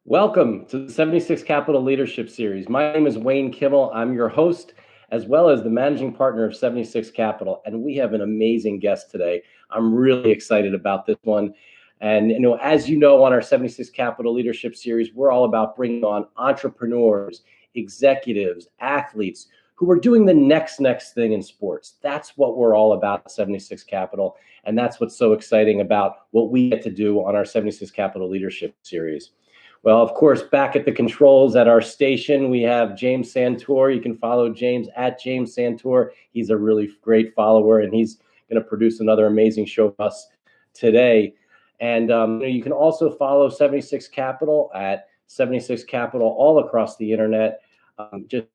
Welcome to the 76 Capital Leadership Series. My name is Wayne Kimmel. I'm your host, as well as the managing partner of 76 Capital, and we have an amazing guest today. I'm really excited about this one. And as you know, on our 76 Capital Leadership Series, we're all about bringing on entrepreneurs, executives, athletes who are doing the next thing in sports. That's what we're all about at 76 Capital, and that's what's so exciting about what we get to do on our 76 Capital Leadership Series. Well, of course, back at the controls at our station, we have James Santor. You can follow James at James Santor. He's a really great follower, and he's going to produce another amazing show for us today. And you can also follow 76 Capital at 76 Capital all across the internet. It's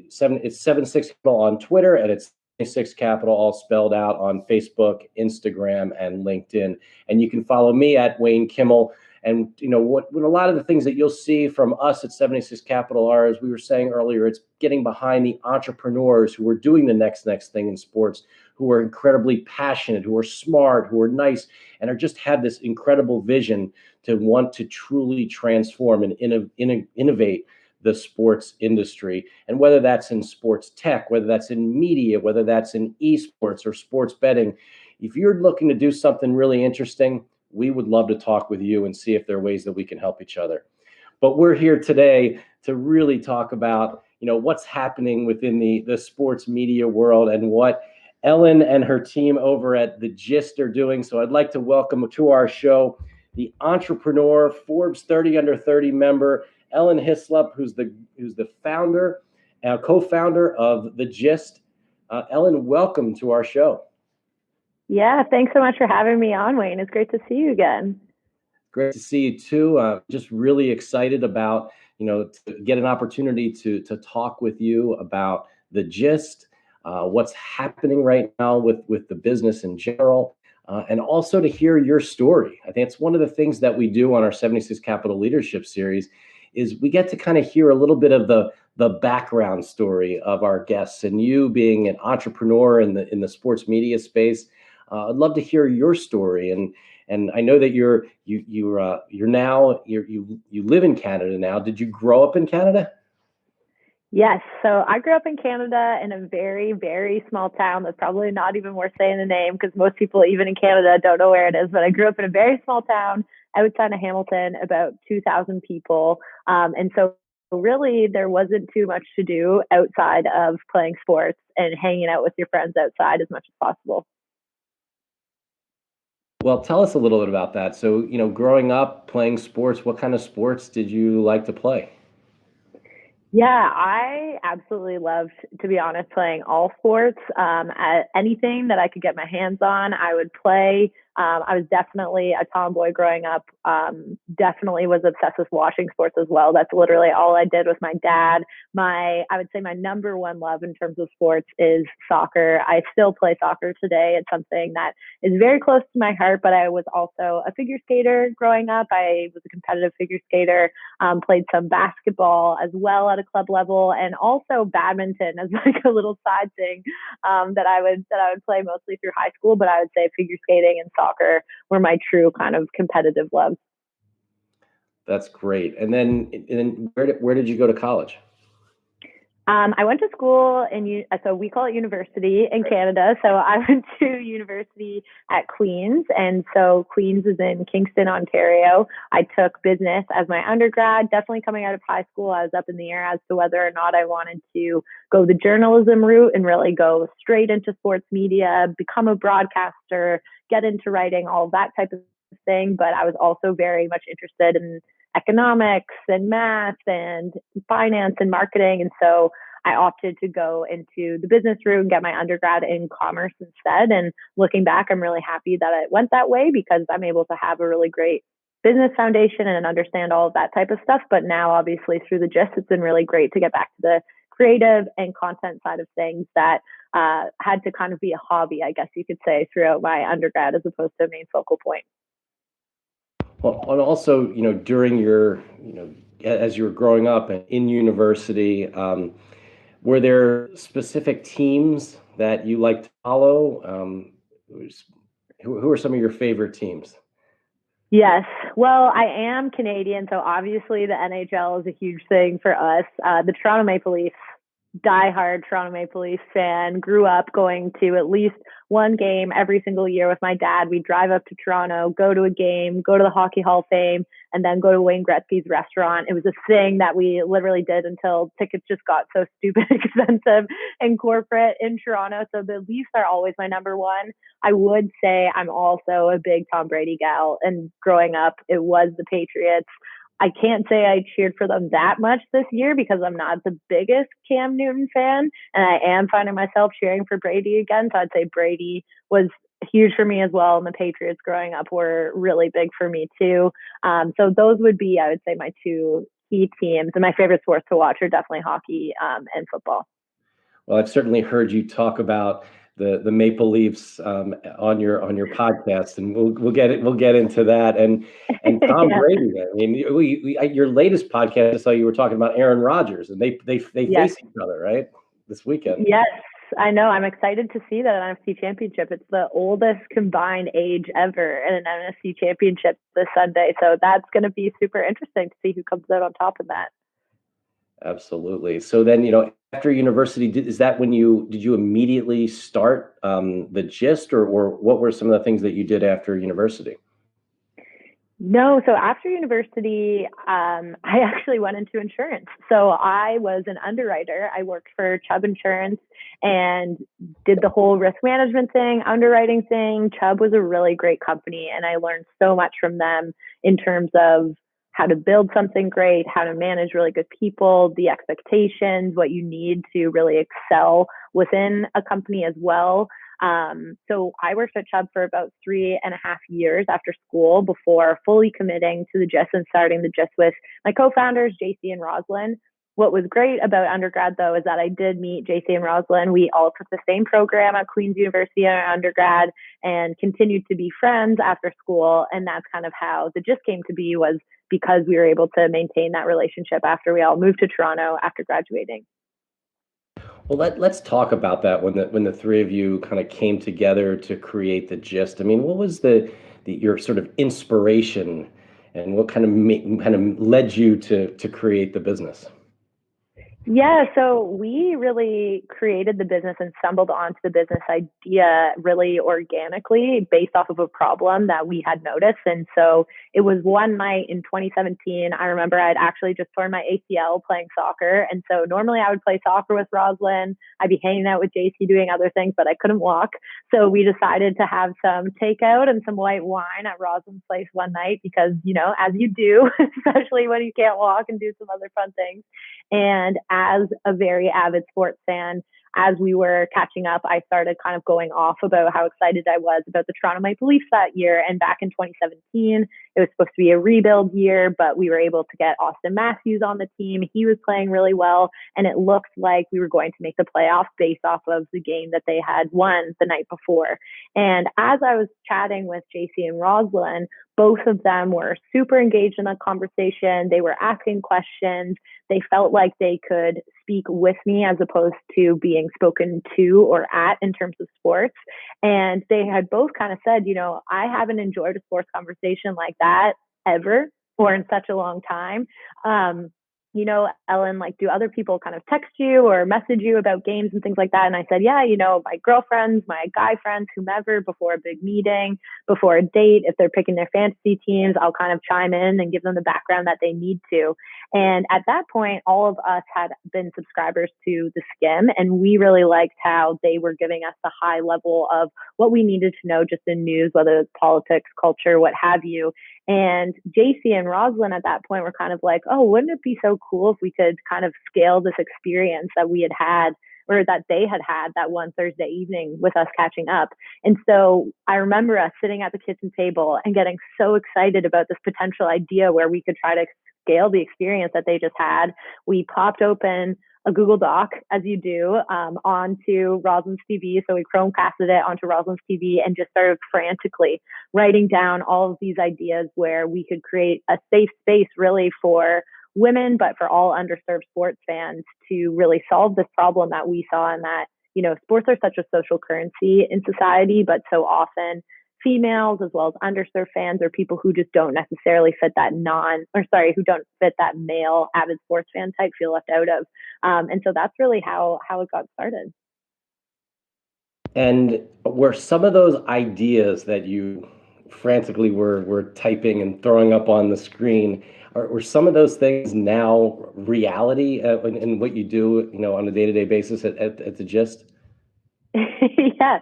76 Capital on Twitter, and it's 76 Capital all spelled out on Facebook, Instagram, and LinkedIn. And you can follow me at Wayne Kimmel. And what a lot of the things that you'll see from us at 76 Capital are, as we were saying earlier, it's getting behind the entrepreneurs who are doing the next thing in sports, who are incredibly passionate, who are smart, who are nice, and are just have this incredible vision to want to truly transform and innovate the sports industry. And whether that's in sports tech, whether that's in media, whether that's in esports or sports betting, if you're looking to do something really interesting, we would love to talk with you and see if there are ways that we can help each other. But we're here today to really talk about, what's happening within the sports media world and what Ellen and her team over at The Gist are doing. So I'd like to welcome to our show the entrepreneur, Forbes 30 Under 30 member, Ellen Hyslop, who's the founder, co-founder of The Gist. Ellen, welcome to our show. Yeah, thanks so much for having me on, Wayne. It's great to see you again. Great to see you too. Just really excited about, to get an opportunity to talk with you about The Gist, what's happening right now with the business in general, and also to hear your story. I think it's one of the things that we do on our 76 Capital Leadership Series is we get to kind of hear a little bit of the background story of our guests, and you being an entrepreneur in the sports media space. I'd love to hear your story, and I know that you live in Canada now. Did you grow up in Canada? Yes, so I grew up in Canada in a very, very small town that's probably not even worth saying the name because most people, even in Canada, don't know where it is. But I grew up in a very small town outside of Hamilton, about 2,000 people, and so really there wasn't too much to do outside of playing sports and hanging out with your friends outside as much as possible. Well, tell us a little bit about that. So, growing up playing sports, what kind of sports did you like to play? Yeah, I absolutely loved, to be honest, playing all sports. Anything that I could get my hands on, I would play. I was definitely a tomboy growing up. Definitely was obsessed with watching sports as well. That's literally all I did with my dad. I would say my number one love in terms of sports is soccer. I still play soccer today. It's something that is very close to my heart, but I was also a figure skater growing up. I was a competitive figure skater, played some basketball as well at a club level, and also badminton as like a little side thing that I would play mostly through high school. But I would say figure skating and soccer were my true kind of competitive loves. That's great. And then where did you go to college? I went to school so we call it university in Canada. So I went to university at Queen's. And so Queen's is in Kingston, Ontario. I took business as my undergrad. Definitely coming out of high school, I was up in the air as to whether or not I wanted to go the journalism route and really go straight into sports media, become a broadcaster, get into writing, all that type of thing. But I was also very much interested in economics and math and finance and marketing. And so I opted to go into the business route and get my undergrad in commerce instead. And looking back, I'm really happy that it went that way because I'm able to have a really great business foundation and understand all of that type of stuff. But now, obviously, through the Gist, it's been really great to get back to the creative and content side of things that had to kind of be a hobby, I guess you could say, throughout my undergrad as opposed to a main focal point. Well, and also, during your, as you were growing up in university, were there specific teams that you like to follow? Who are some of your favorite teams? Yes. Well, I am Canadian, so obviously the NHL is a huge thing for us. The Toronto Maple Leafs, diehard Toronto Maple Leafs fan, grew up going to at least one game every single year with my dad. We'd drive up to Toronto, go to a game, go to the Hockey Hall of Fame, and then go to Wayne Gretzky's restaurant. It was a thing that we literally did until tickets just got so stupid expensive and corporate in Toronto. So the Leafs are always my number one. I would say I'm also a big Tom Brady gal, and growing up, it was the Patriots. I can't say I cheered for them that much this year because I'm not the biggest Cam Newton fan, and I am finding myself cheering for Brady again. So I'd say Brady was huge for me as well, and the Patriots growing up were really big for me too. So those would be, I would say, my two key teams. And my favorite sports to watch are definitely hockey and football. Well, I've certainly heard you talk about the Maple Leafs on your podcast, and we'll get into that. And Tom Yeah. Brady. I mean, your latest podcast, I saw you were talking about Aaron Rodgers, and they Yes. face each other, right, this weekend. Yes, I know. I'm excited to see that NFC Championship. It's the oldest combined age ever in an NFC Championship this Sunday. So that's going to be super interesting to see who comes out on top in that. Absolutely. So then, after university, is that when did you immediately start the Gist, or what were some of the things that you did after university? No, so after university, I actually went into insurance. So I was an underwriter. I worked for Chubb Insurance and did the whole risk management thing, underwriting thing. Chubb was a really great company, and I learned so much from them in terms of how to build something great, how to manage really good people, the expectations, what you need to really excel within a company as well. So I worked at Chubb for about 3.5 years after school before fully committing to the GIST and starting the GIST with my co-founders, JC and Roslyn. What was great about undergrad, though, is that I did meet JC and Roslyn. We all took the same program at Queen's University in our undergrad and continued to be friends after school. And that's kind of how the GIST came to be, was because we were able to maintain that relationship after we all moved to Toronto after graduating. Well, let's talk about that when the three of you kind of came together to create the Gist. I mean, what was your sort of inspiration, and what kind of led you to create the business? Yeah, so we really created the business and stumbled onto the business idea really organically based off of a problem that we had noticed. And so it was one night in 2017. I remember I'd actually just torn my ACL playing soccer. And so normally I would play soccer with Roslyn. I'd be hanging out with JC doing other things, but I couldn't walk. So we decided to have some takeout and some white wine at Roslyn's place one night because, as you do, especially when you can't walk, and do some other fun things. And as a very avid sports fan, as we were catching up, I started kind of going off about how excited I was about the Toronto Maple Leafs that year. And back in 2017, it was supposed to be a rebuild year, but we were able to get Austin Matthews on the team. He was playing really well, and it looked like we were going to make the playoffs based off of the game that they had won the night before. And as I was chatting with JC and Roslyn, both of them were super engaged in the conversation. They were asking questions. They felt like they could speak with me as opposed to being spoken to or at in terms of sports. And they had both kind of said, I haven't enjoyed a sports conversation like that ever, or in such a long time. Ellen, like, do other people kind of text you or message you about games and things like that? And I said, yeah, my girlfriends, my guy friends, whomever, before a big meeting, before a date, if they're picking their fantasy teams, I'll kind of chime in and give them the background that they need to. And at that point, all of us had been subscribers to the Skim, and we really liked how they were giving us the high level of what we needed to know just in news, whether it's politics, culture, what have you. And JC and Roslyn at that point were kind of like, oh, wouldn't it be so cool if we could kind of scale this experience that we had or that they had that one Thursday evening with us catching up. And so I remember us sitting at the kitchen table and getting so excited about this potential idea where we could try to scale the experience that they just had. We popped open a Google Doc, as you do, onto Roslyn's TV. So we Chromecasted it onto Roslyn's TV and just started frantically writing down all of these ideas where we could create a safe space really for women, but for all underserved sports fans to really solve this problem that we saw, in that, sports are such a social currency in society, but so often females as well as underserved fans or people who just don't necessarily fit that who don't fit that male avid sports fan type feel left out of. And so that's really how it got started. And were some of those ideas that you frantically were typing and throwing up on the screen, were some of those things now reality in what you do, on a day-to-day basis at the Gist? Yeah,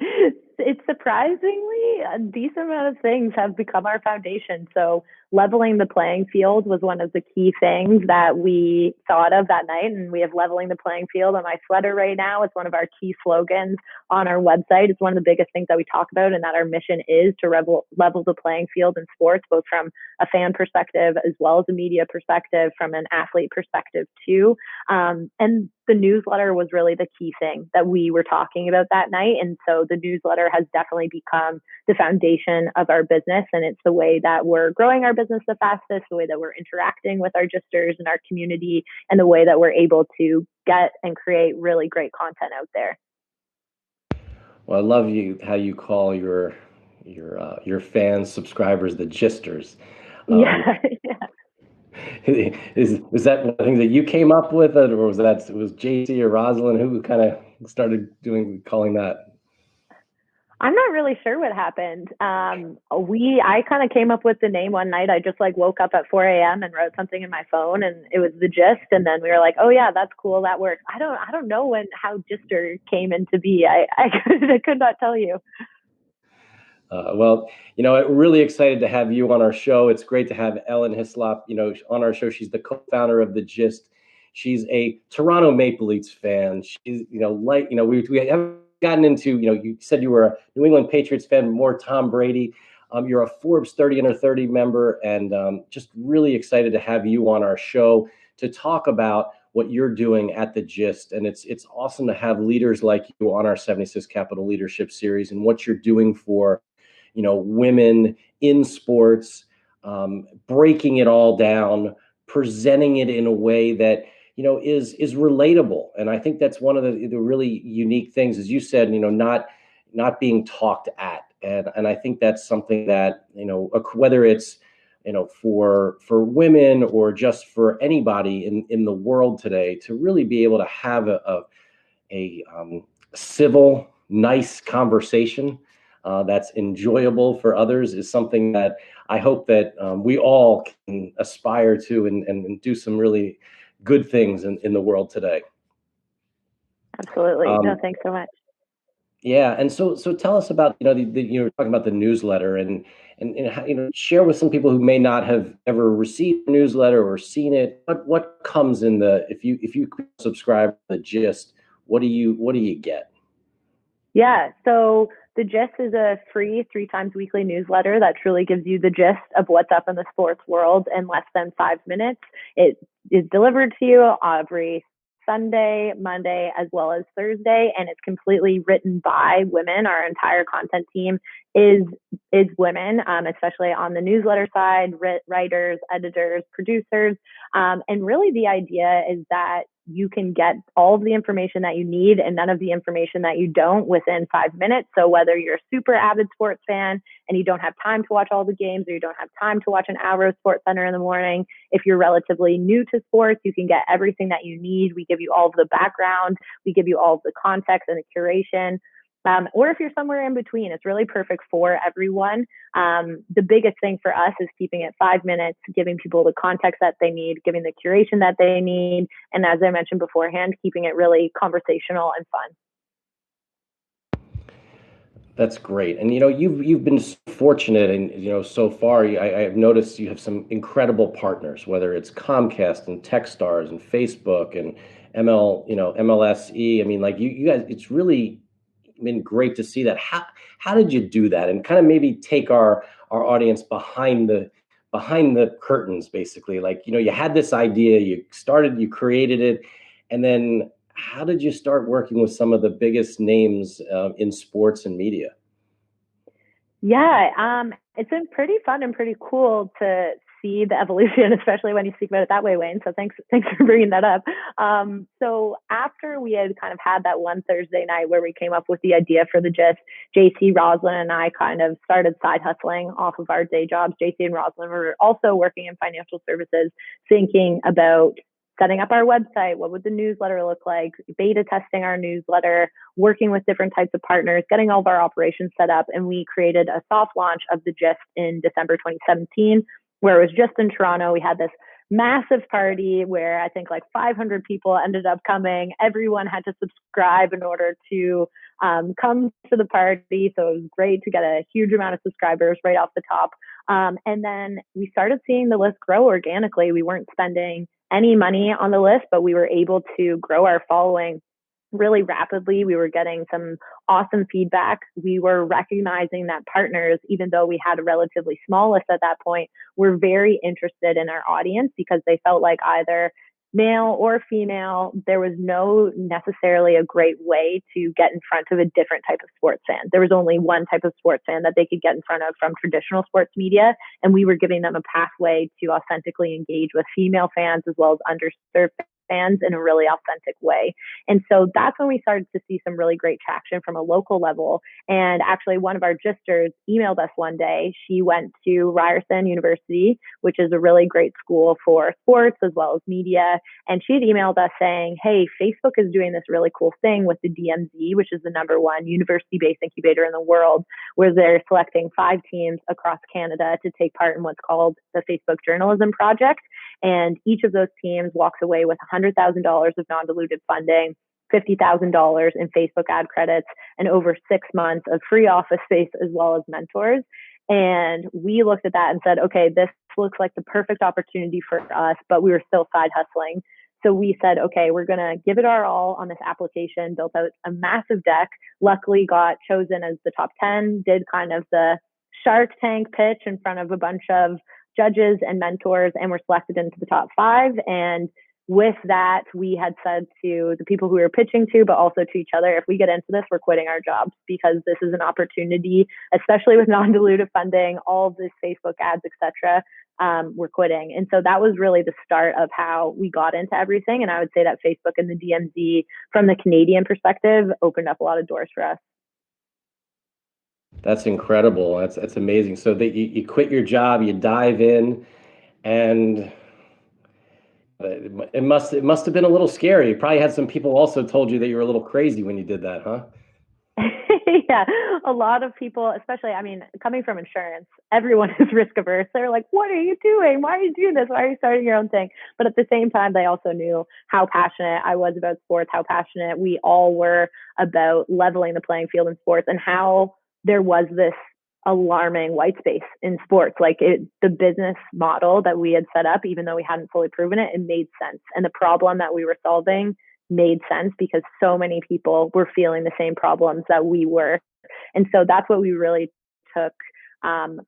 it's surprisingly a decent amount of things have become our foundation. So leveling the playing field was one of the key things that we thought of that night, and we have leveling the playing field on my sweater right now. It's one of our key slogans on our website. It's one of the biggest things that we talk about, and that our mission is to level the playing field in sports, both from a fan perspective as well as a media perspective, from an athlete perspective too. And the newsletter was really the key thing that we were talking about that night. And so the newsletter has definitely become the foundation of our business. And it's the way that we're growing our business the fastest, the way that we're interacting with our Gisters and our community, and the way that we're able to get and create really great content out there. Well, I love how you call your fans, subscribers, the Gisters. Yeah. Is that one of the things that you came up with, or was JC or Rosalind who kind of started calling that? I'm not really sure what happened. I kind of came up with the name one night. I just woke up at 4 a.m. and wrote something in my phone, and it was the Gist. And then we were like, oh yeah, that's cool, that works. I don't know how Gister came into be. I could not tell you. Well, I'm really excited to have you on our show. It's great to have Ellen Hyslop, on our show. She's the co-founder of the Gist. She's a Toronto Maple Leafs fan. She's, we haven't gotten into, you said you were a New England Patriots fan, more Tom Brady. You're a Forbes 30 under 30 member, and just really excited to have you on our show to talk about what you're doing at the Gist. And it's awesome to have leaders like you on our 76 Capital Leadership Series, and what you're doing for women in sports, breaking it all down, presenting it in a way that is relatable. And I think that's one of the really unique things, as you said, not being talked at. And I think that's something that whether it's for women or just for anybody in the world today, to really be able to have a civil, nice conversation that's enjoyable for others, is something that I hope that we all can aspire to and do some really good things in the world today. Absolutely. No, thanks so much. Yeah, and so tell us about you're talking about the newsletter, and how, share with some people who may not have ever received a newsletter or seen it. What comes in if you subscribe to the Gist, what do you get? Yeah, so the Gist is a free 3 times weekly newsletter that truly gives you the gist of what's up in the sports world in less than 5 minutes. It is delivered to you every Sunday, Monday, as well as Thursday, and it's completely written by women. Our entire content team is women, especially on the newsletter side, writers, editors, producers. And really the idea is that you can get all of the information that you need and none of the information that you don't within 5 minutes. So whether you're a super avid sports fan and you don't have time to watch all the games, or you don't have time to watch an hour of Sports Center in the morning, if you're relatively new to sports, you can get everything that you need. We give you all of the background, we give you all of the context and the curation. Or if you're somewhere in between, it's really perfect for everyone. The biggest thing for us is keeping it 5 minutes, giving people the context that they need, giving the curation that they need, and as I mentioned beforehand, keeping it really conversational and fun. That's great. And you've been fortunate, and so far I've noticed you have some incredible partners, whether it's Comcast and Techstars and Facebook and MLSE. I mean, like you guys, it's really been great to see that. How did you do that? And kind of maybe take our audience behind the curtains, basically. Like, you had this idea, you created it, and then how did you start working with some of the biggest names in sports and media? Yeah, it's been pretty fun and pretty cool to see the evolution, especially when you speak about it that way, Wayne. So thanks for bringing that up. So after we had kind of had that one Thursday night where we came up with the idea for the gist, JC, Roslyn, and I kind of started side hustling off of our day jobs. JC and Roslyn were also working in financial services, thinking about setting up our website. What would the newsletter look like? Beta testing our newsletter, working with different types of partners, getting all of our operations set up. And we created a soft launch of the gist in December 2017, where it was just in Toronto. We had this massive party where I think like 500 people ended up coming. Everyone had to subscribe in order to come to the party. So it was great to get a huge amount of subscribers right off the top. And then we started seeing the list grow organically. We weren't spending any money on the list, but we were able to grow our following really rapidly. We were getting some awesome feedback. We were recognizing that partners, even though we had a relatively small list at that point, were very interested in our audience because they felt like either male or female, there was no necessarily a great way to get in front of a different type of sports fan. There was only one type of sports fan that they could get in front of from traditional sports media. And we were giving them a pathway to authentically engage with female fans as well as underserved fans in a really authentic way. And so that's when we started to see some really great traction from a local level. And actually, one of our gisters emailed us one day. She went to Ryerson University, which is a really great school for sports as well as media. And she had emailed us saying, hey, Facebook is doing this really cool thing with the DMZ, which is the #1 university-based incubator in the world, where they're selecting 5 teams across Canada to take part in what's called the Facebook Journalism Project. And each of those teams walks away with $100,000 of non-diluted funding, $50,000 in Facebook ad credits, and over 6 months of free office space as well as mentors. And we looked at that and said, okay, this looks like the perfect opportunity for us, but we were still side hustling. So we said, okay, we're going to give it our all on this application, built out a massive deck, luckily got chosen as the top 10, did kind of the Shark Tank pitch in front of a bunch of judges and mentors, and were selected into the top 5. And with that, we had said to the people who we were pitching to, but also to each other, if we get into this, we're quitting our jobs because this is an opportunity, especially with non-dilutive funding, all of this Facebook ads, etc. We're quitting. And so that was really the start of how we got into everything. And I would say that Facebook and the DMZ, from the Canadian perspective, opened up a lot of doors for us. That's incredible. That's amazing. So that you quit your job, you dive in, and it must have been a little scary. You probably had some people also told you that you were a little crazy when you did that, huh? Yeah, a lot of people, especially, I mean, coming from insurance, everyone is risk averse. They're like, what are you doing? Why are you doing this? Why are you starting your own thing? But at the same time, they also knew how passionate I was about sports, how passionate we all were about leveling the playing field in sports, and how there was this alarming white space in sports. Like the business model that we had set up, even though we hadn't fully proven it, it made sense. And the problem that we were solving made sense because so many people were feeling the same problems that we were. And so that's what we really took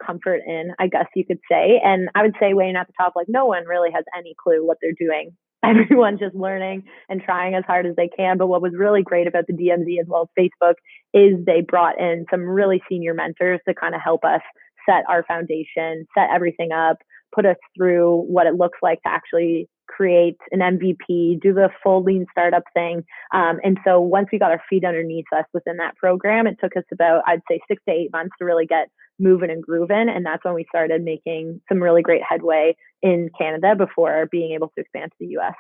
comfort in, I guess you could say. And I would say, Wayne, at the top, like no one really has any clue what they're doing. Everyone's just learning and trying as hard as they can. But what was really great about the DMZ as well as Facebook is they brought in some really senior mentors to kind of help us set our foundation, set everything up, put us through what it looks like to actually create an MVP, do the full lean startup thing. And so once we got our feet underneath us within that program, it took us about, I'd say, 6 to 8 months to really get moving and grooving. And that's when we started making some really great headway in Canada before being able to expand to the US.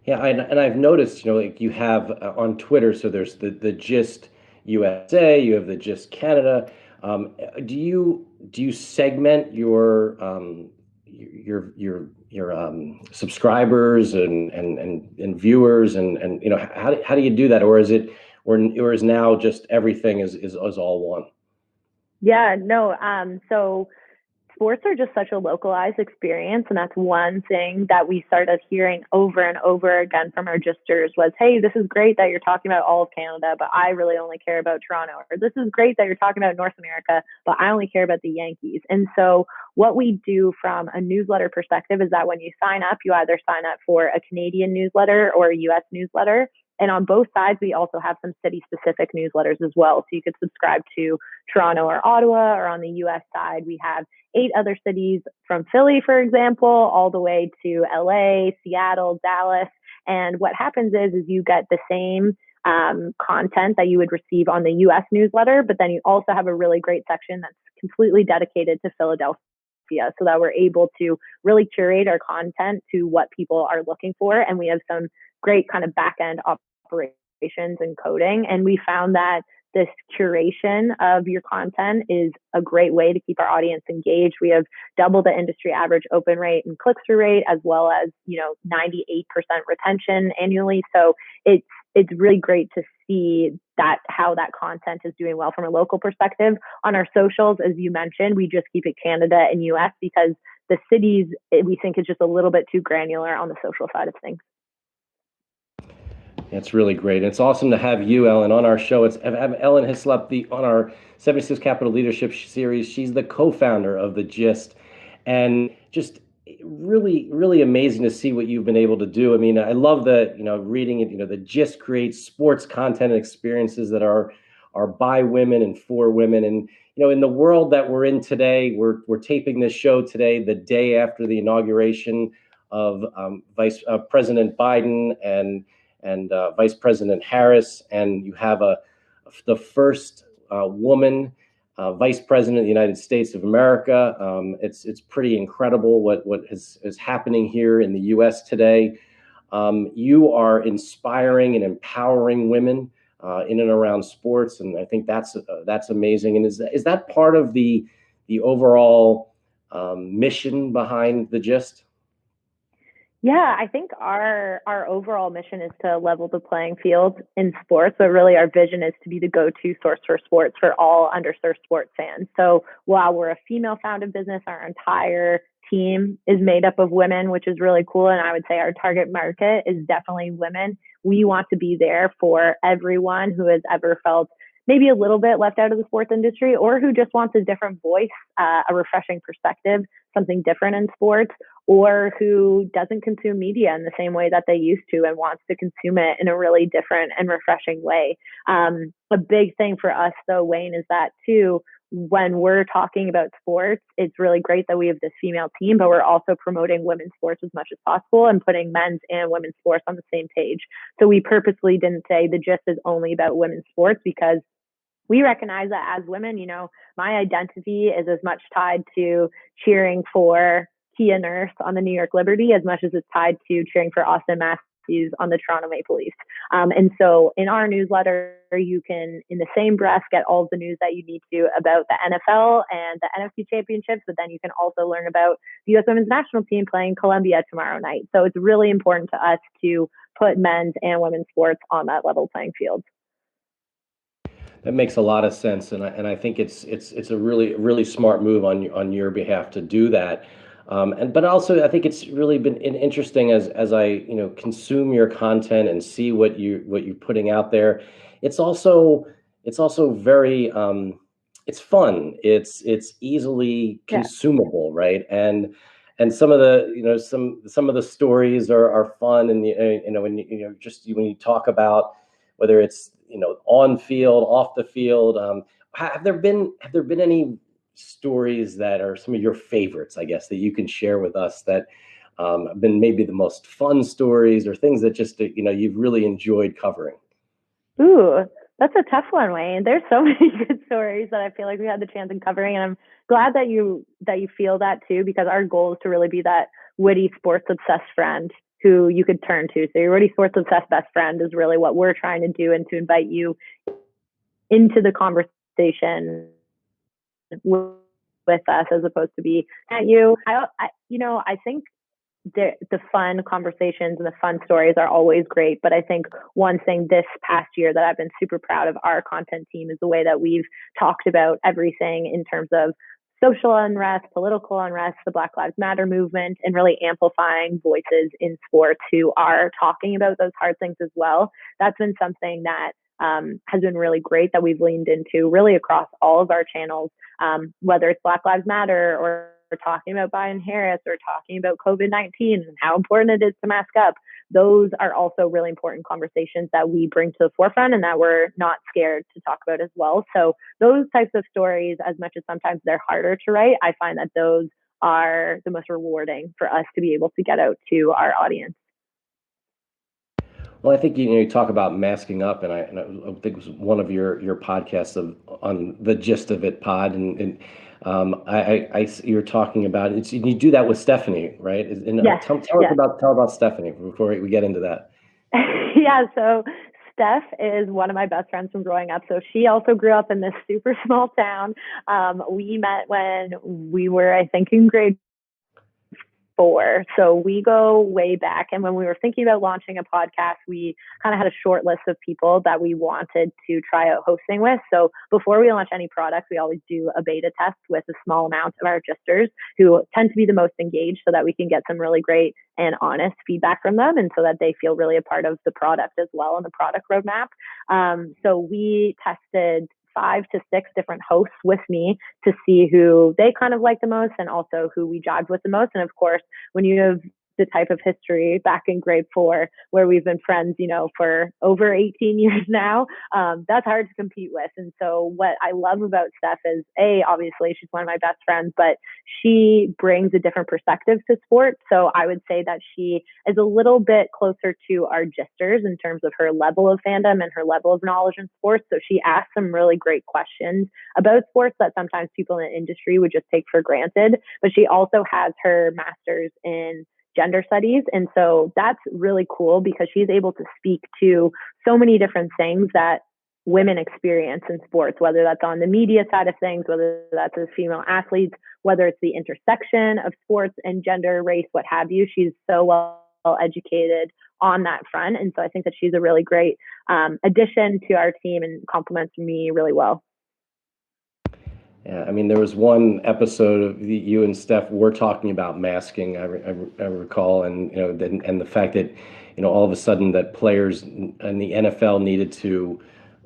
Yeah, and I've noticed, like you have on Twitter, so there's the Gist USA, you have the Gist Canada. Do you segment your subscribers and viewers and how do you do that, or is now just everything is all one? Yeah, no. So sports are just such a localized experience, and that's one thing that we started hearing over and over again from our gisters was, hey, this is great that you're talking about all of Canada, but I really only care about Toronto. Or this is great that you're talking about North America, but I only care about the Yankees. And so what we do from a newsletter perspective is that when you sign up, you either sign up for a Canadian newsletter or a US newsletter. And on both sides, we also have some city-specific newsletters as well. So you could subscribe to Toronto or Ottawa, or on the US side, we have 8 other cities from Philly, for example, all the way to LA, Seattle, Dallas. And what happens is you get the same content that you would receive on the US newsletter, but then you also have a really great section that's completely dedicated to Philadelphia, so that we're able to really curate our content to what people are looking for. And we have some great kind of back end operations and coding. And we found that this curation of your content is a great way to keep our audience engaged. We have double the industry average open rate and click-through rate, as well as, 98% retention annually. So it's really great to see that how that content is doing well from a local perspective. On our socials, as you mentioned, we just keep it Canada and US because the cities, we think, is just a little bit too granular on the social side of things. It's really great. It's awesome to have you, Ellen, on our show. It's Ellen Hyslop, on our 76 Capital Leadership Series. She's the co-founder of The Gist, and just really, really amazing to see what you've been able to do. I mean, I love reading it. The Gist creates sports content and experiences that are by women and for women. And in the world that we're in today, we're taping this show today, the day after the inauguration of Vice President Biden and Vice President Harris, and you have the first woman Vice President of the United States of America. It's pretty incredible what is happening here in the U.S. today. You are inspiring and empowering women in and around sports, and I think that's amazing. And is that part of the overall mission behind The Gist? Yeah, I think our overall mission is to level the playing field in sports, but really our vision is to be the go-to source for sports for all underserved sports fans. So while we're a female-founded business, our entire team is made up of women, which is really cool. And I would say our target market is definitely women. We want to be there for everyone who has ever felt maybe a little bit left out of the sports industry, or who just wants a different voice, a refreshing perspective, something different in sports, or who doesn't consume media in the same way that they used to and wants to consume it in a really different and refreshing way. A big thing for us, though, Wayne, is that too, when we're talking about sports, it's really great that we have this female team, but we're also promoting women's sports as much as possible and putting men's and women's sports on the same page. So we purposely didn't say The Gist is only about women's sports, because we recognize that as women, my identity is as much tied to cheering for Kia Nurse on the New York Liberty as much as it's tied to cheering for Austin Matthews on the Toronto Maple Leafs. And so in our newsletter, you can, in the same breath, get all of the news that you need to about the NFL and the NFC championships, but then you can also learn about the U.S. women's national team playing Colombia tomorrow night. So it's really important to us to put men's and women's sports on that level playing field. That makes a lot of sense, and I think it's a really smart move on your behalf to do that. But also I think it's really been interesting as I consume your content and see what you're putting out there. It's also very it's fun. It's easily consumable, right? And some of the some of the stories are fun, and when you talk about whether it's on field, off the field. Have there been any stories that are some of your favorites, I guess, that you can share with us that have been maybe the most fun stories, or things that just you've really enjoyed covering? Ooh, that's a tough one, Wayne. There's so many good stories that I feel like we had the chance in covering, and I'm glad that you feel that too, because our goal is to really be that witty, sports obsessed friend who you could turn to. So your witty, sports obsessed best friend is really what we're trying to do, and to invite you into the conversation with us as opposed to be at you. I think the fun conversations and the fun stories are always great. But I think one thing this past year that I've been super proud of our content team is the way that we've talked about everything in terms of social unrest, political unrest, the Black Lives Matter movement, and really amplifying voices in sports who are talking about those hard things as well. That's been something that has been really great, that we've leaned into really across all of our channels, whether it's Black Lives Matter or talking about Biden Harris or talking about COVID-19 and how important it is to mask up, those are also really important conversations that we bring to the forefront and that we're not scared to talk about as well. So those types of stories, as much as sometimes they're harder to write, I find that those are the most rewarding for us to be able to get out to our audience. Well, I think you talk about masking up, and I think it was one of your podcasts on the Gist of It pod, and you're talking about it. You do that with Stephanie, right? And Yes, tell us yes. about Stephanie before we get into that. Yeah, so Steph is one of my best friends from growing up. So she also grew up in this super small town. We met when we were, I think, in grade 4. So we go way back. And when we were thinking about launching a podcast, we kind of had a short list of people that we wanted to try out hosting with. So before we launch any products, we always do a beta test with a small amount of our gisters who tend to be the most engaged so that we can get some really great and honest feedback from them, and so that they feel really a part of the product as well and the product roadmap. So we tested 5 to 6 different hosts with me to see who they kind of like the most and also who we jived with the most. And of course, when you have the type of history back in grade 4 where we've been friends, for over 18 years now, that's hard to compete with. And so what I love about Steph is, obviously she's one of my best friends, but she brings a different perspective to sport. So I would say that she is a little bit closer to our gisters in terms of her level of fandom and her level of knowledge in sports. So she asks some really great questions about sports that sometimes people in the industry would just take for granted. But she also has her master's in gender studies. And so that's really cool because she's able to speak to so many different things that women experience in sports, whether that's on the media side of things, whether that's as female athletes, whether it's the intersection of sports and gender, race, what have you. She's so well educated on that front. And so I think that she's a really great addition to our team and complements me really well. Yeah, I mean, there was one episode of you and Steph were talking about masking. I recall, and the fact that all of a sudden that players in the NFL needed to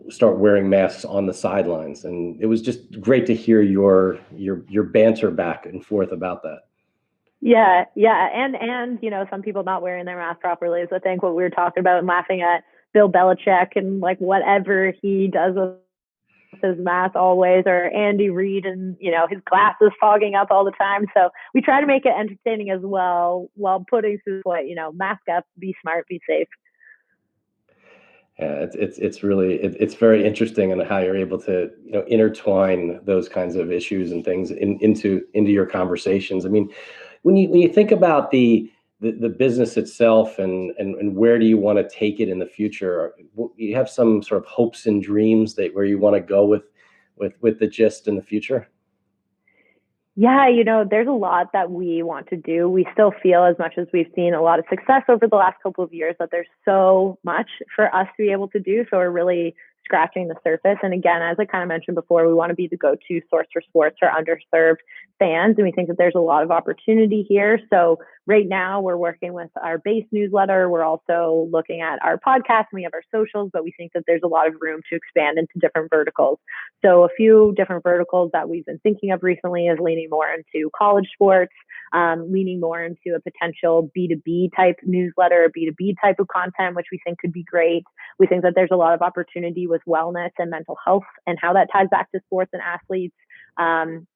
start wearing masks on the sidelines, and it was just great to hear your banter back and forth about that. Yeah, and some people not wearing their mask properly is I think what we were talking about and laughing at Bill Belichick and like whatever he does with his mask always, or Andy Reid and his glasses fogging up all the time. So we try to make it entertaining as well while putting through the point, mask up, be smart, be safe. Yeah, it's really it's very interesting and how you're able to intertwine those kinds of issues and things into your conversations. I mean, when you think about the business itself and where do you want to take it in the future, you have some sort of hopes and dreams that where you want to go with the Gist in the future? Yeah, there's a lot that we want to do. We still feel, as much as we've seen a lot of success over the last couple of years, that there's so much for us to be able to do. So we're really scratching the surface. And again, as I kind of mentioned before, we want to be the go-to source for sports for underserved fans. And we think that there's a lot of opportunity here. So right now we're working with our base newsletter. We're also looking at our podcast and we have our socials, but we think that there's a lot of room to expand into different verticals. So a few different verticals that we've been thinking of recently is leaning more into college sports, leaning more into a potential B2B type newsletter, B2B type of content, which we think could be great. We think that there's a lot of opportunity with wellness and mental health and how that ties back to sports and athletes.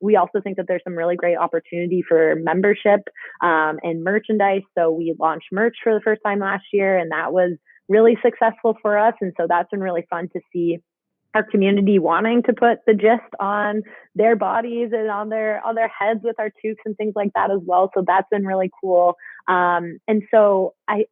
We also think that there's some really great opportunity for membership and merchandise. So we launched merch for the first time last year, and that was really successful for us. And so that's been really fun to see our community wanting to put the Gist on their bodies and on their heads with our toques and things like that as well. So that's been really cool. And so I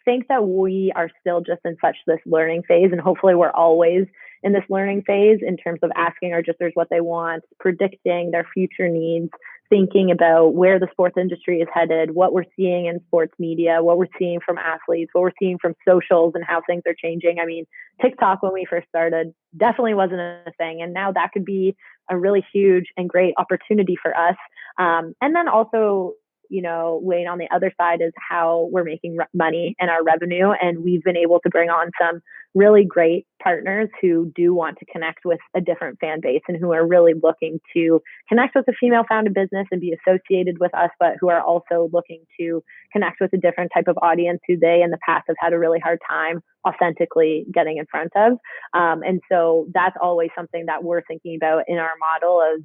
think that we are still just in such this learning phase, and hopefully we're always in this learning phase in terms of asking our Gisters what they want, predicting their future needs, thinking about where the sports industry is headed, what we're seeing in sports media, what we're seeing from athletes, what we're seeing from socials and how things are changing. I mean, TikTok, when we first started, definitely wasn't a thing. And now that could be a really huge and great opportunity for us. And then also Wayne, on the other side is how we're making money and our revenue. And we've been able to bring on some really great partners who do want to connect with a different fan base and who are really looking to connect with a female founded business and be associated with us, but who are also looking to connect with a different type of audience who they in the past have had a really hard time authentically getting in front of. And so that's always something that we're thinking about in our model of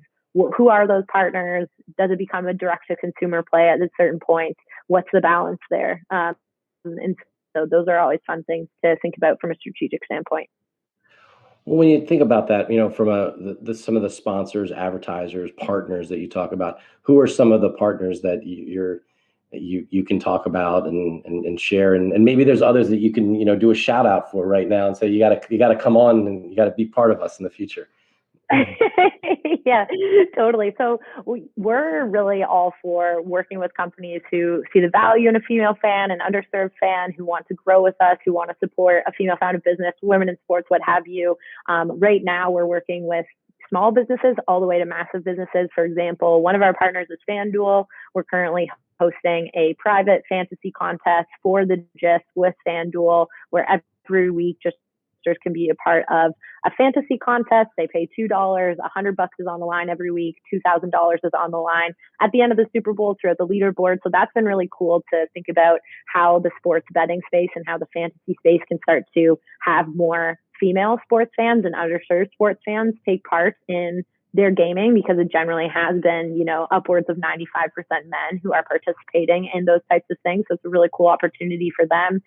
who are those partners? Does it become a direct to consumer play at a certain point? What's the balance there? And so those are always fun things to think about from a strategic standpoint. Well, when you think about that, from some of the sponsors, advertisers, partners that you talk about, who are some of the partners that you can talk about and share, and maybe there's others that you can do a shout out for right now and say you gotta come on and you gotta be part of us in the future. Yeah, totally. So we're really all for working with companies who see the value in a female fan, an underserved fan, who want to grow with us, who want to support a female founded business, women in sports, what have you. Right now, we're working with small businesses all the way to massive businesses. For example, one of our partners is FanDuel. We're currently hosting a private fantasy contest for the Gist with FanDuel, where every week just can be a part of a fantasy contest. They pay $2, $100 is on the line every week, $2,000 is on the line at the end of the Super Bowl throughout the leaderboard. So that's been really cool to think about how the sports betting space and how the fantasy space can start to have more female sports fans and underserved sports fans take part in their gaming, because it generally has been, upwards of 95% men who are participating in those types of things. So it's a really cool opportunity for them.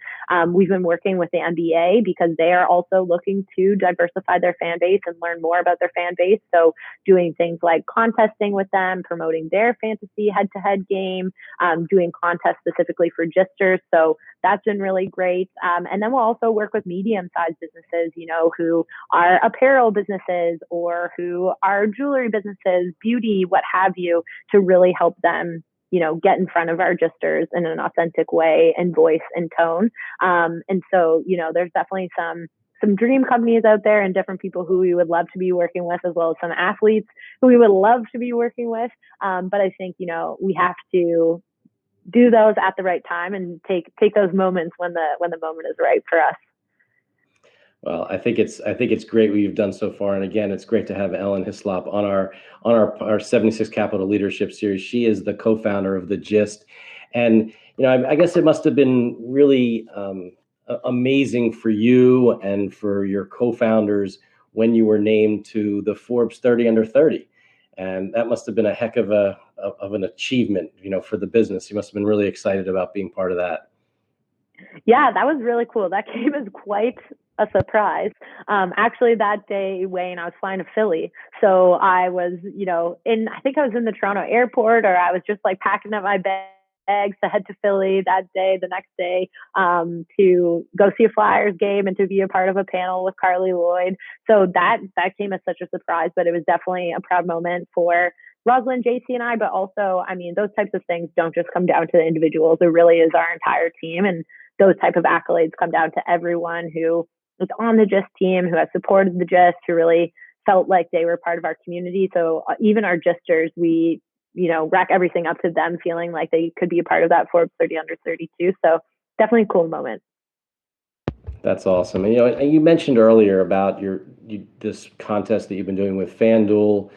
We've been working with the NBA because they are also looking to diversify their fan base and learn more about their fan base. So doing things like contesting with them, promoting their fantasy head-to-head game, doing contests specifically for Gisters. So that's been really great. And then we'll also work with medium-sized businesses, who are apparel businesses or who are jewelry businesses, beauty, what have you, to really help them, get in front of our Gisters in an authentic way and voice and tone. And so, there's definitely some dream companies out there and different people who we would love to be working with, as well as some athletes who we would love to be working with. But I think, we have to do those at the right time and take those moments when the moment is right for us. Well, I think it's great what you've done so far, and again, it's great to have Ellen Hyslop on our 76 Capital Leadership Series. She is the co-founder of the Gist, and I guess it must have been really amazing for you and for your co-founders when you were named to the Forbes 30 Under 30, and that must have been a heck of an achievement, for the business. You must have been really excited about being part of that. Yeah, that was really cool. That came as quite a surprise. Actually, that day, Wayne, I was flying to Philly. So I was, I think I was in the Toronto airport, or I was just like packing up my bags to head to Philly that day, the next day, to go see a Flyers game and to be a part of a panel with Carly Lloyd. So that came as such a surprise, but it was definitely a proud moment for Rosalind, JC, and I. But also, those types of things don't just come down to the individuals. It really is our entire team. And those type of accolades come down to everyone who was on the Gist team, who has supported the Gist, who really felt like they were part of our community. So even our Gisters, we, rack everything up to them feeling like they could be a part of that Forbes 30 Under 32. So definitely a cool moment. That's awesome. And you mentioned earlier about this contest that you've been doing with FanDuel,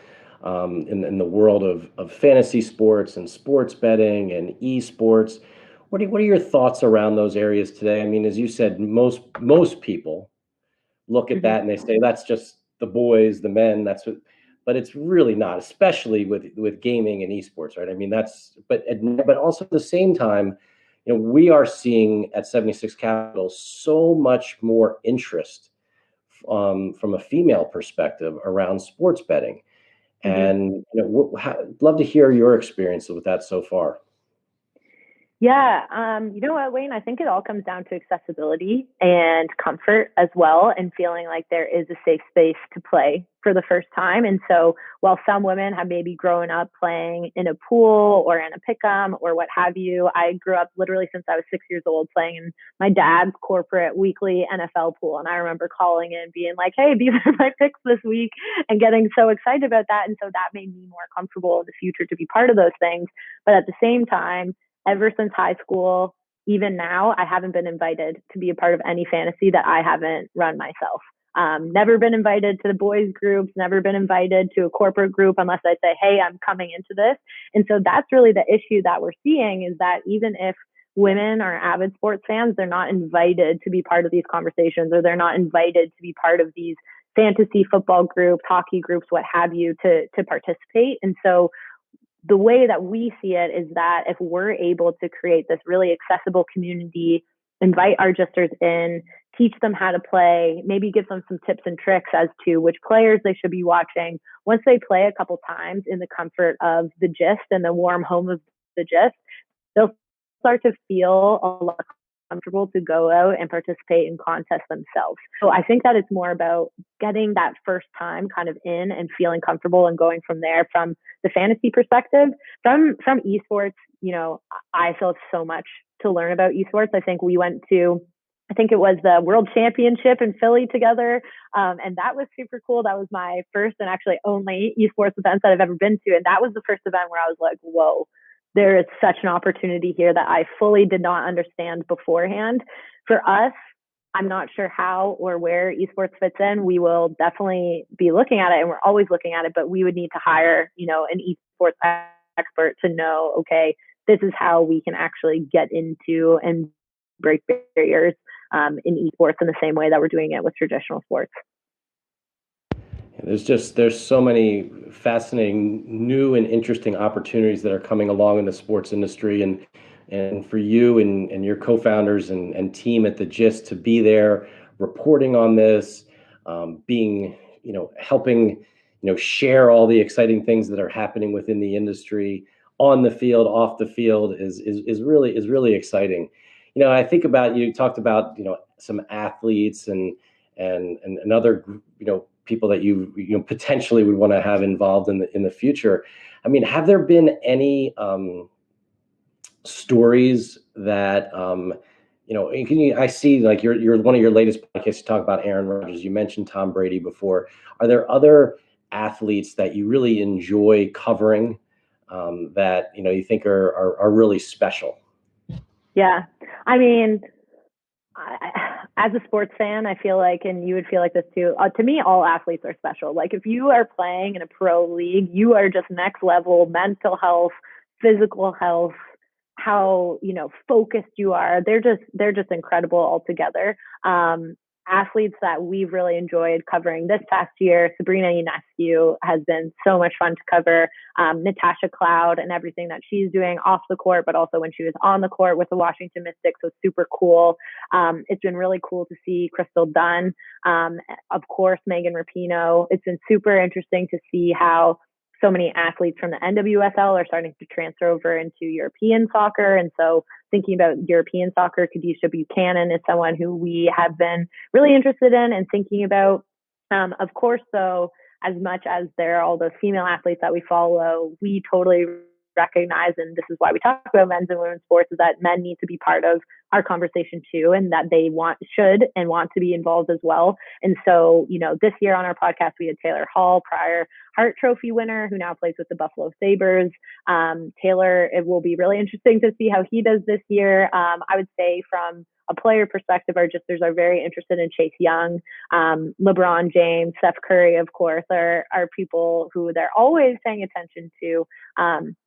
in the world of fantasy sports and sports betting and esports. What are your thoughts around those areas today? As you said, most people look at that and they say that's just the boys, the men. But it's really not, especially with gaming and esports, right? But also at the same time, we are seeing at 76 Capital so much more interest from a female perspective around sports betting, and love to hear your experience with that so far. Yeah, you know what, Wayne? I think it all comes down to accessibility and comfort as well, and feeling like there is a safe space to play for the first time. And so, while some women have maybe grown up playing in a pool or in a pick'em or what have you, I grew up literally since I was 6 years old playing in my dad's corporate weekly NFL pool. And I remember calling in, being like, "Hey, these are my picks this week," and getting so excited about that. And so that made me more comfortable in the future to be part of those things. But at the same time, ever since high school, even now, I haven't been invited to be a part of any fantasy that I haven't run myself. Never been invited to the boys groups, never been invited to a corporate group unless I say, "Hey, I'm coming into this." And so that's really the issue that we're seeing, is that even if women are avid sports fans, they're not invited to be part of these conversations, or they're not invited to be part of these fantasy football groups, hockey groups, what have you, to participate. And so the way that we see it is that if we're able to create this really accessible community, invite our jesters in, teach them how to play, maybe give them some tips and tricks as to which players they should be watching. Once they play a couple times in the comfort of the gist and the warm home of the gist, they'll start to feel a lot comfortable to go out and participate in contests themselves. So I think that it's more about getting that first time kind of in and feeling comfortable and going from there. From the fantasy perspective, from esports, you know, I still have so much to learn about esports. I think we went to, I think it was the World Championship in Philly together. And that was super cool. That was my first and actually only esports event that I've ever been to. And that was the first event where I was like, whoa, there is such an opportunity here that I fully did not understand beforehand. For us, I'm not sure how or where esports fits in. We will definitely be looking at it, and we're always looking at it, but we would need to hire, you know, an esports expert to know, okay, this is how we can actually get into and break barriers in esports in the same way that we're doing it with traditional sports. There's so many fascinating new and interesting opportunities that are coming along in the sports industry, and for you and your co-founders and team at the Gist to be there reporting on this, being, helping, share all the exciting things that are happening within the industry on the field, off the field is really exciting. I think about, you talked about, some athletes and other, people that you potentially would want to have involved in the future. I mean, have there been any stories that I see, like, you're one of your latest podcasts, you talk about Aaron Rodgers, you mentioned Tom Brady before. Are there other athletes that you really enjoy covering, that you think are really special? Yeah. I mean, as a sports fan, I feel like, and you would feel like this too, to me, all athletes are special. Like, if you are playing in a pro league, you are just next level mental health, physical health, how, focused you are. They're just incredible altogether. Athletes that we've really enjoyed covering this past year, Sabrina Ionescu has been so much fun to cover. Natasha Cloud and everything that she's doing off the court, but also when she was on the court with the Washington Mystics, was super cool. It's been really cool to see Crystal Dunn. Of course, Megan Rapinoe. It's been super interesting to see how so many athletes from the NWSL are starting to transfer over into European soccer. And so, thinking about European soccer, Kadisha Buchanan is someone who we have been really interested in and thinking about. Of course, though, as much as there are all those female athletes that we follow, we totally recognize, and this is why we talk about men's and women's sports, is that men need to be part of our conversation too, and that they should and want to be involved as well. And so, this year on our podcast, we had Taylor Hall, prior Hart Trophy winner, who now plays with the Buffalo Sabres. Taylor, it will be really interesting to see how he does this year. I would say, from a player perspective, our Gisters are very interested in Chase Young. LeBron James, Steph Curry, of course, are people who they're always paying attention to.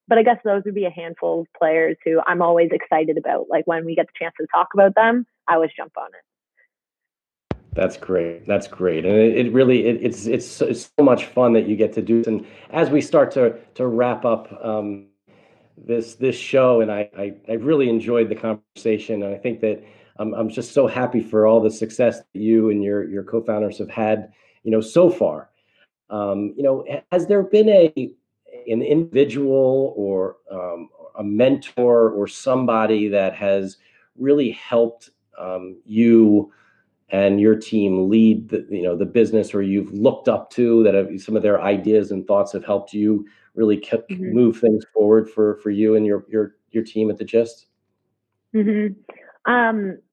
But I guess those would be a handful of players who I'm always excited about. Like, when we get the chance to talk about them, I always jump on it. That's great. That's great, and it really it's so much fun that you get to do this. And as we start to wrap up this show, and I really enjoyed the conversation, and I think that I'm just so happy for all the success that you and your co-founders have had, so far. Has there been an individual or a mentor or somebody that has really helped you and your team lead the business, or you've looked up to, that have some of their ideas and thoughts have helped you really Mhm. move things forward for you and your team at the Gist? Mhm.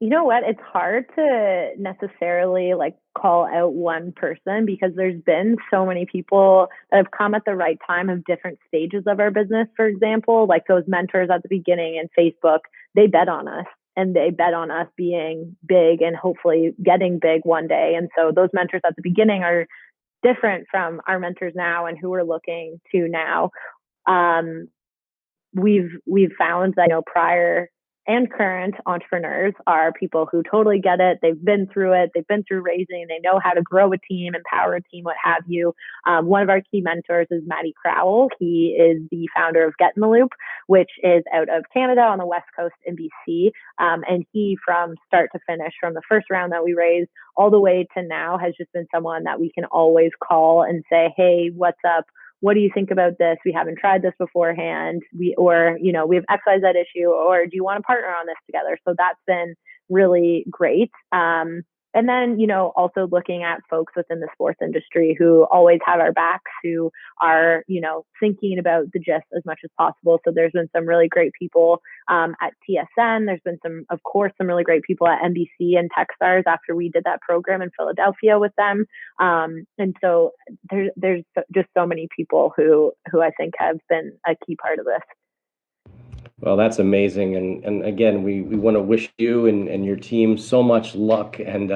You know what? It's hard to necessarily like call out one person because there's been so many people that have come at the right time of different stages of our business. For example, like those mentors at the beginning in Facebook, they bet on us and they bet on us being big and hopefully getting big one day. And so those mentors at the beginning are different from our mentors now and who we're looking to now. Um, we've found that, you know, prior and current entrepreneurs are people who totally get it. They've been through it. They've been through raising. They know how to grow a team, empower a team, what have you. One of our key mentors is Matty Crowell. He is the founder of Get in the Loop, which is out of Canada on the West Coast in BC. And he, from start to finish, from the first round that we raised all the way to now, has just been someone that we can always call and say, hey, what's up? What do you think about this? We haven't tried this beforehand. Or, you know, we have XYZ issue, or do you want to partner on this together? So that's been really great. And then, you know, also looking at folks within the sports industry who always have our backs, who are, you know, thinking about the Gist as much as possible. So there's been some really great people at TSN. There's been some, of course, some really great people at NBC and Techstars after we did that program in Philadelphia with them. And so there's just so many people who I think have been a key part of this. Well, that's amazing. And again, we want to wish you and your team so much luck. And,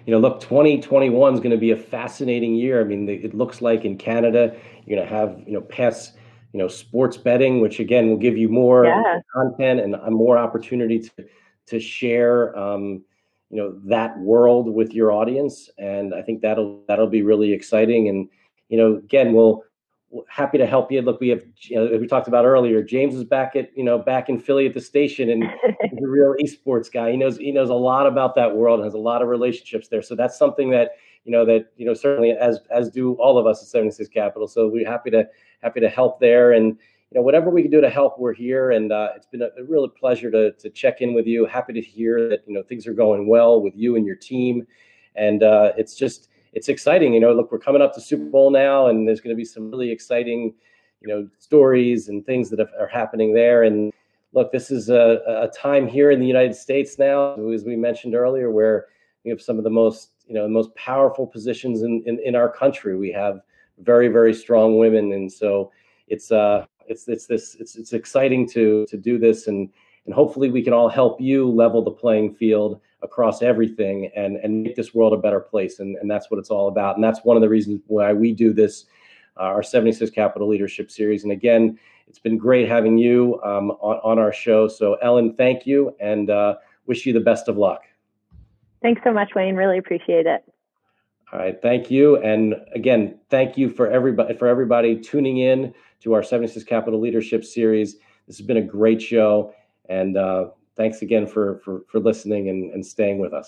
look, 2021 is going to be a fascinating year. I mean, it looks like in Canada, you're going to have, past, sports betting, which again will give you more Yeah. content and more opportunity to share, that world with your audience. And I think that'll be really exciting. And, again, happy to help you. Look, we have, as we talked about earlier, James is back in Philly at the station, and he's a real esports guy. He knows a lot about that world and has a lot of relationships there. So that's something that certainly, as do all of us at 76 Capital. So we're happy to help there, and whatever we can do to help, we're here. And it's been a real pleasure to check in with you. Happy to hear that things are going well with you and your team, and it's exciting. Look, we're coming up to Super Bowl now, and there's going to be some really exciting, stories and things that are happening there. And look, this is a time here in the United States now, as we mentioned earlier, where we have some of the most powerful positions in our country. We have very, very strong women, and so it's exciting to do this, and hopefully we can all help you level the playing field across everything and make this world a better place. And that's what it's all about. And that's one of the reasons why we do this, our 76 Capital Leadership Series. And again, it's been great having you on our show. So Ellen, thank you, and wish you the best of luck. Thanks so much, Wayne. Really appreciate it. All right, thank you. And again, thank you for everybody tuning in to our 76 Capital Leadership Series. This has been a great show, and thanks again for listening and staying with us.